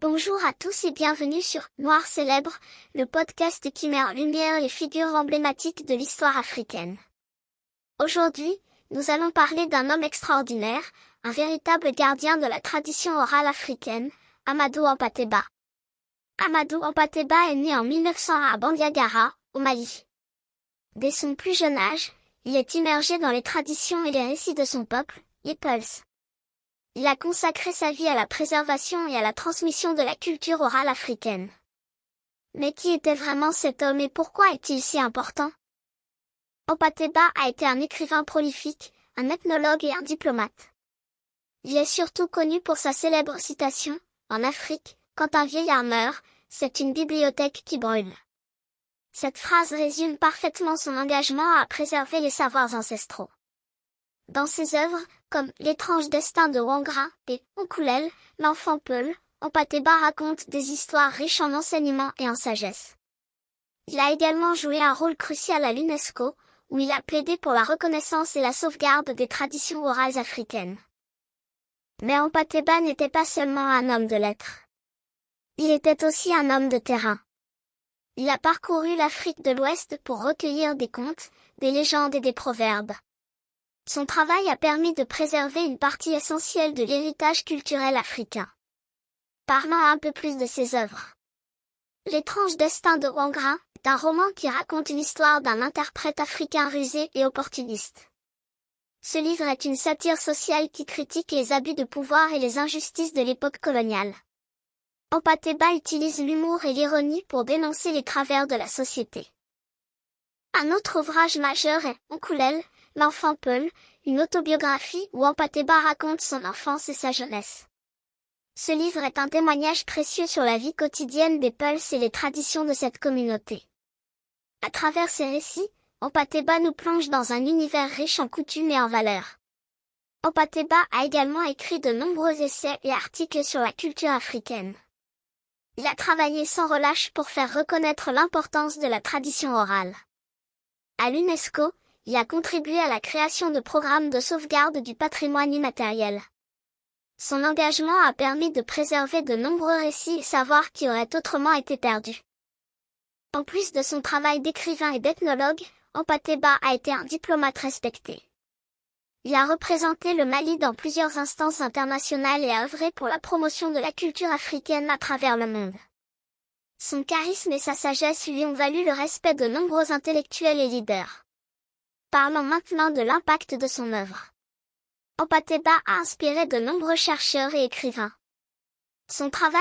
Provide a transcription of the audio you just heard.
Bonjour à tous et bienvenue sur Noir Célèbre, le podcast qui met en lumière les figures emblématiques de l'histoire africaine. Aujourd'hui, nous allons parler d'un homme extraordinaire, un véritable gardien de la tradition orale africaine, Amadou Hampâté-Bâ. Amadou Hampâté-Bâ est né en 1900 à Bandiagara, au Mali. Dès son plus jeune âge, il est immergé dans les traditions et les récits de son peuple, les Peuls. Il a consacré sa vie à la préservation et à la transmission de la culture orale africaine. Mais qui était vraiment cet homme et pourquoi est-il si important? Hampâté-Bâ a été un écrivain prolifique, un ethnologue et un diplomate. Il est surtout connu pour sa célèbre citation, « En Afrique, quand un vieillard meurt, c'est une bibliothèque qui brûle ». Cette phrase résume parfaitement son engagement à préserver les savoirs ancestraux. Dans ses œuvres, comme L'étrange destin de Wangara et Nkulel, l'enfant Peul, Hampâté-Bâ raconte des histoires riches en enseignements et en sagesse. Il a également joué un rôle crucial à l'UNESCO, où il a plaidé pour la reconnaissance et la sauvegarde des traditions orales africaines. Mais Hampâté-Bâ n'était pas seulement un homme de lettres. Il était aussi un homme de terrain. Il a parcouru l'Afrique de l'Ouest pour recueillir des contes, des légendes et des proverbes. Son travail a permis de préserver une partie essentielle de l'héritage culturel africain. Parlons un peu plus de ses œuvres. L'étrange destin de Wangara est un roman qui raconte l'histoire d'un interprète africain rusé et opportuniste. Ce livre est une satire sociale qui critique les abus de pouvoir et les injustices de l'époque coloniale. Hampâté-Bâ utilise l'humour et l'ironie pour dénoncer les travers de la société. Un autre ouvrage majeur est Nkulel, l'enfant Peul, une autobiographie où Hampâté-Bâ raconte son enfance et sa jeunesse. Ce livre est un témoignage précieux sur la vie quotidienne des Peuls et les traditions de cette communauté. À travers ces récits, Hampâté-Bâ nous plonge dans un univers riche en coutumes et en valeurs. Hampâté-Bâ a également écrit de nombreux essais et articles sur la culture africaine. Il a travaillé sans relâche pour faire reconnaître l'importance de la tradition orale. À l'UNESCO, il a contribué à la création de programmes de sauvegarde du patrimoine immatériel. Son engagement a permis de préserver de nombreux récits et savoirs qui auraient autrement été perdus. En plus de son travail d'écrivain et d'ethnologue, Hampâté-Bâ a été un diplomate respecté. Il a représenté le Mali dans plusieurs instances internationales et a œuvré pour la promotion de la culture africaine à travers le monde. Son charisme et sa sagesse lui ont valu le respect de nombreux intellectuels et leaders. Parlons maintenant de l'impact de son œuvre. Hampâté-Bâ a inspiré de nombreux chercheurs et écrivains. Son travail